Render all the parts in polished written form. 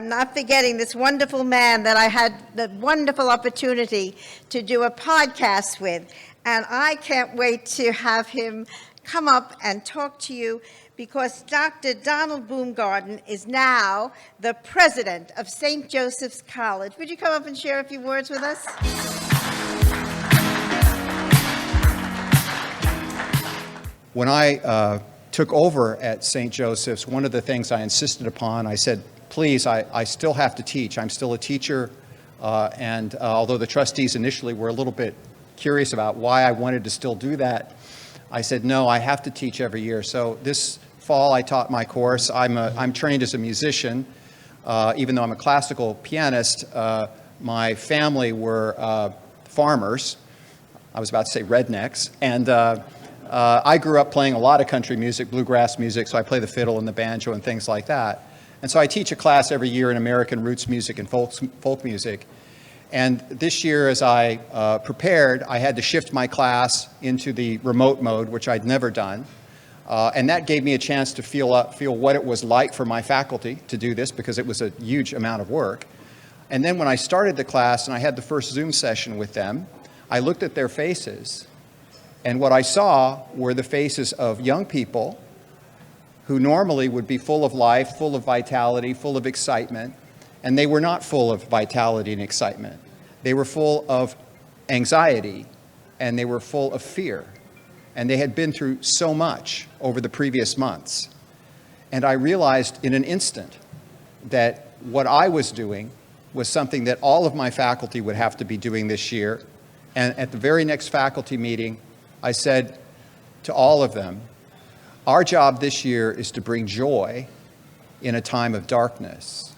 I'm not forgetting this wonderful man that I had the wonderful opportunity to do a podcast with. And I can't wait to have him come up and talk to you, because Dr. Donald Boomgaarden is now the president of St. Joseph's College. Would you come up and share a few words with us? When I took over at St. Joseph's, one of the things I insisted upon, I said, please, I still have to teach. I'm still a teacher, and although the trustees initially were a little bit curious about why I wanted to still do that, I said, no, I have to teach every year. So this fall I taught my course. I'm trained as a musician. Even though I'm a classical pianist, my family were farmers. I was about to say rednecks. And I grew up playing a lot of country music, bluegrass music, so I play the fiddle and the banjo and things like that. And so I teach a class every year in American roots music and folk music. And this year, as I prepared, I had to shift my class into the remote mode, which I'd never done. And that gave me a chance to feel what it was like for my faculty to do this, because it was a huge amount of work. And then when I started the class and I had the first Zoom session with them, I looked at their faces, and what I saw were the faces of young people who normally would be full of life, full of vitality, full of excitement, and they were not full of vitality and excitement. They were full of anxiety, and they were full of fear. And they had been through so much over the previous months. And I realized in an instant that what I was doing was something that all of my faculty would have to be doing this year. And at the very next faculty meeting, I said to all of them, our job this year is to bring joy in a time of darkness.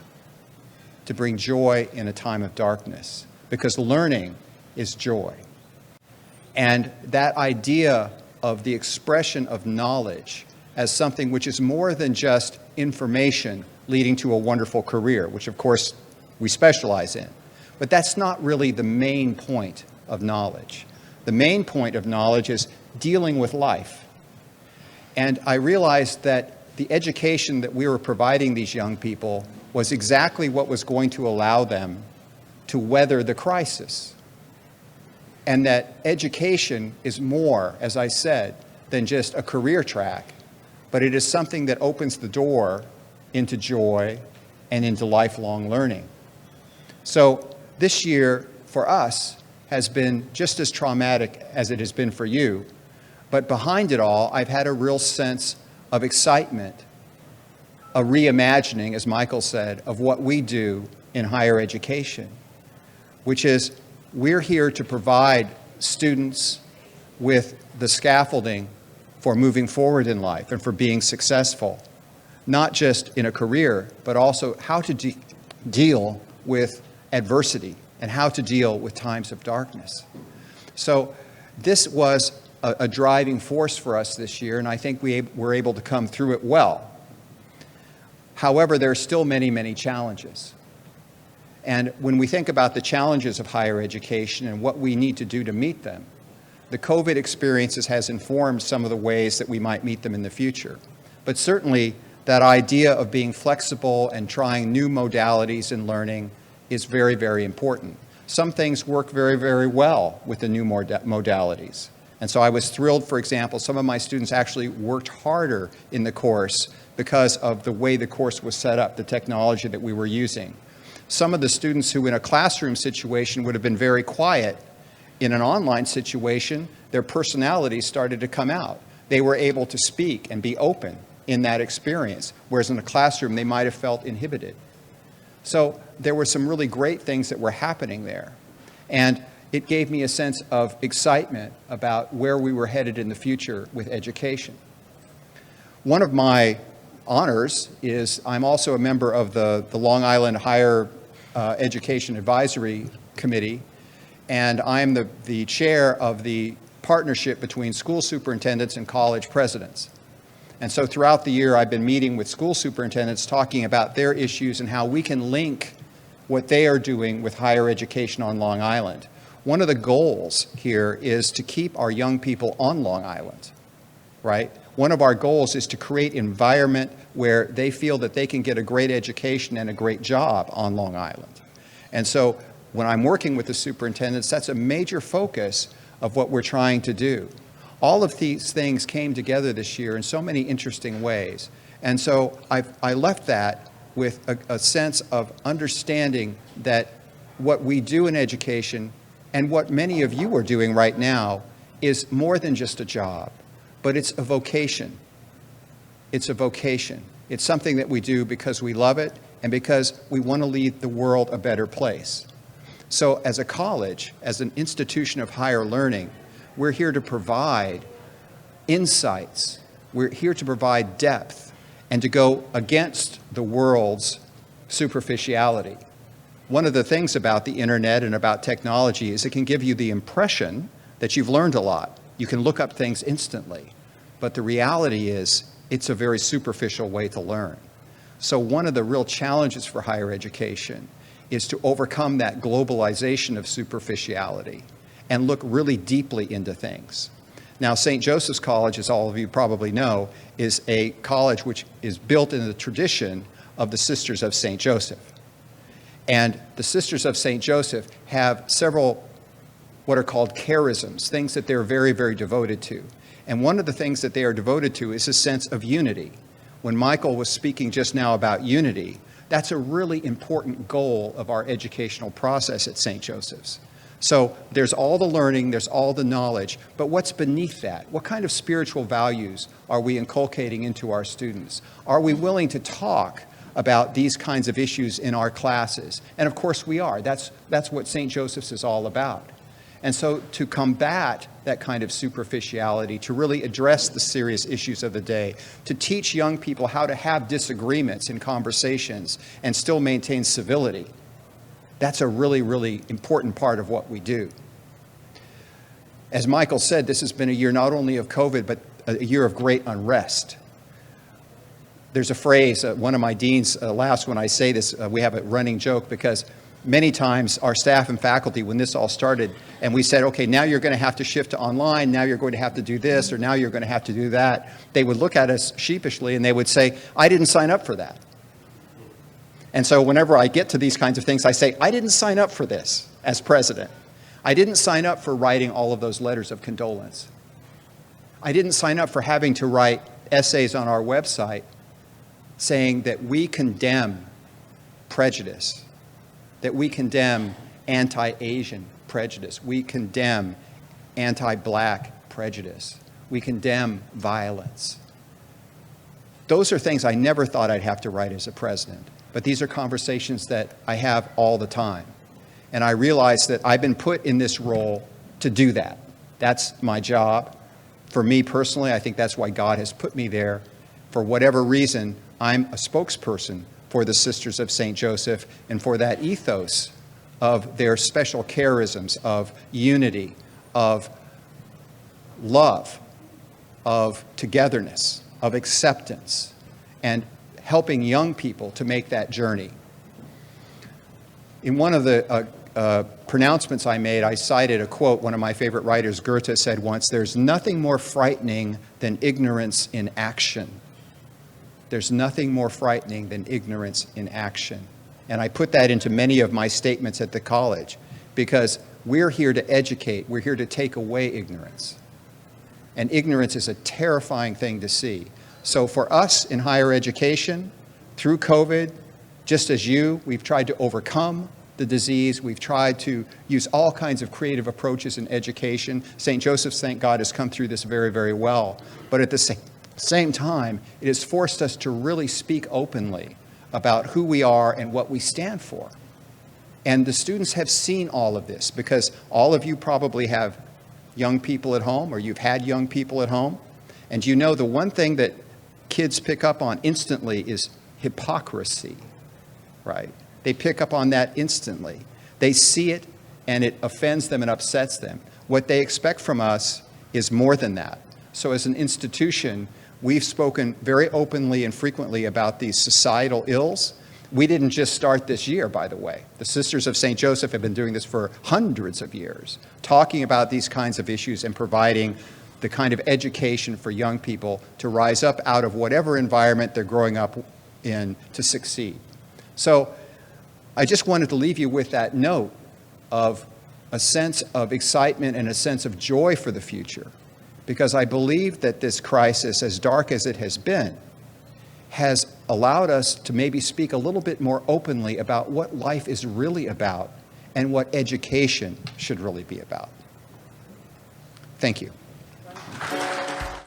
To bring joy in a time of darkness, because learning is joy. And that idea of the expression of knowledge as something which is more than just information leading to a wonderful career, which of course we specialize in. But that's not really the main point of knowledge. The main point of knowledge is dealing with life. And I realized that the education that we were providing these young people was exactly what was going to allow them to weather the crisis. And that education is more, as I said, than just a career track, but it is something that opens the door into joy and into lifelong learning. So this year for us has been just as traumatic as it has been for you, but behind it all, I've had a real sense of excitement, a reimagining, as Michael said, of what we do in higher education, which is we're here to provide students with the scaffolding for moving forward in life and for being successful, not just in a career, but also how to deal with adversity and how to deal with times of darkness. So this was a driving force for us this year, and I think we were able to come through it well. However, there are still many, many challenges. And when we think about the challenges of higher education and what we need to do to meet them, the COVID experiences has informed some of the ways that we might meet them in the future. But certainly, that idea of being flexible and trying new modalities in learning is very, very important. Some things work very, very well with the new modalities. And so I was thrilled, for example, some of my students actually worked harder in the course because of the way the course was set up, the technology that we were using. Some of the students who in a classroom situation would have been very quiet, in an online situation, their personalities started to come out. They were able to speak and be open in that experience, whereas in a classroom they might have felt inhibited. So there were some really great things that were happening there. And it gave me a sense of excitement about where we were headed in the future with education. One of my honors is I'm also a member of the Long Island Higher Education Advisory Committee, and I'm the chair of the partnership between school superintendents and college presidents. And so throughout the year, I've been meeting with school superintendents talking about their issues and how we can link what they are doing with higher education on Long Island. One of the goals here is to keep our young people on Long Island, right? One of our goals is to create an environment where they feel that they can get a great education and a great job on Long Island. And so when I'm working with the superintendents, that's a major focus of what we're trying to do. All of these things came together this year in so many interesting ways. And so I left that with a sense of understanding that what we do in education and what many of you are doing right now is more than just a job, but it's a vocation. It's a vocation. It's something that we do because we love it and because we want to leave the world a better place. So as a college, as an institution of higher learning, we're here to provide insights. We're here to provide depth and to go against the world's superficiality. One of the things about the internet and about technology is it can give you the impression that you've learned a lot. You can look up things instantly. But the reality is it's a very superficial way to learn. So one of the real challenges for higher education is to overcome that globalization of superficiality and look really deeply into things. Now, St. Joseph's College, as all of you probably know, is a college which is built in the tradition of the Sisters of St. Joseph. And the Sisters of St. Joseph have several what are called charisms, things that they're very, very devoted to. And one of the things that they are devoted to is a sense of unity. When Michael was speaking just now about unity, that's a really important goal of our educational process at St. Joseph's. So there's all the learning, there's all the knowledge, but what's beneath that? What kind of spiritual values are we inculcating into our students? Are we willing to talk about these kinds of issues in our classes? And of course we are. That's what St. Joseph's is all about. And so to combat that kind of superficiality, to really address the serious issues of the day, to teach young people how to have disagreements in conversations and still maintain civility, that's a really, really important part of what we do. As Michael said, this has been a year not only of COVID, but a year of great unrest. There's a phrase, one of my deans laughs when I say this. We have a running joke because many times our staff and faculty, when this all started, and we said, okay, now you're going to have to shift to online, now you're going to have to do this, or now you're going to have to do that, they would look at us sheepishly and they would say, I didn't sign up for that. And so whenever I get to these kinds of things, I say, I didn't sign up for this as president. I didn't sign up for writing all of those letters of condolence. I didn't sign up for having to write essays on our website saying that we condemn prejudice, that we condemn anti-Asian prejudice, we condemn anti-black prejudice, we condemn violence. Those are things I never thought I'd have to write as a president. But these are conversations that I have all the time. And I realize that I've been put in this role to do that. That's my job. For me personally, I think that's why God has put me there. For whatever reason, I'm a spokesperson for the Sisters of St. Joseph and for that ethos of their special charisms of unity, of love, of togetherness, of acceptance, and helping young people to make that journey. In one of the pronouncements I made, I cited a quote one of my favorite writers, Goethe, said once, "There's nothing more frightening than ignorance in action." There's nothing more frightening than ignorance in action. And I put that into many of my statements at the college because we're here to educate, we're here to take away ignorance. And ignorance is a terrifying thing to see. So for us in higher education, through COVID, just as you, we've tried to overcome the disease. We've tried to use all kinds of creative approaches in education. St. Joseph's, thank God, has come through this very, very well. But at the same time, it has forced us to really speak openly about who we are and what we stand for. And the students have seen all of this because all of you probably have young people at home or you've had young people at home. And you know the one thing that kids pick up on instantly is hypocrisy, right? They pick up on that instantly. They see it and it offends them and upsets them. What they expect from us is more than that. So as an institution, we've spoken very openly and frequently about these societal ills. We didn't just start this year, by the way. The Sisters of St. Joseph have been doing this for hundreds of years, talking about these kinds of issues and providing the kind of education for young people to rise up out of whatever environment they're growing up in to succeed. So I just wanted to leave you with that note of a sense of excitement and a sense of joy for the future, because I believe that this crisis, as dark as it has been, has allowed us to maybe speak a little bit more openly about what life is really about and what education should really be about. Thank you.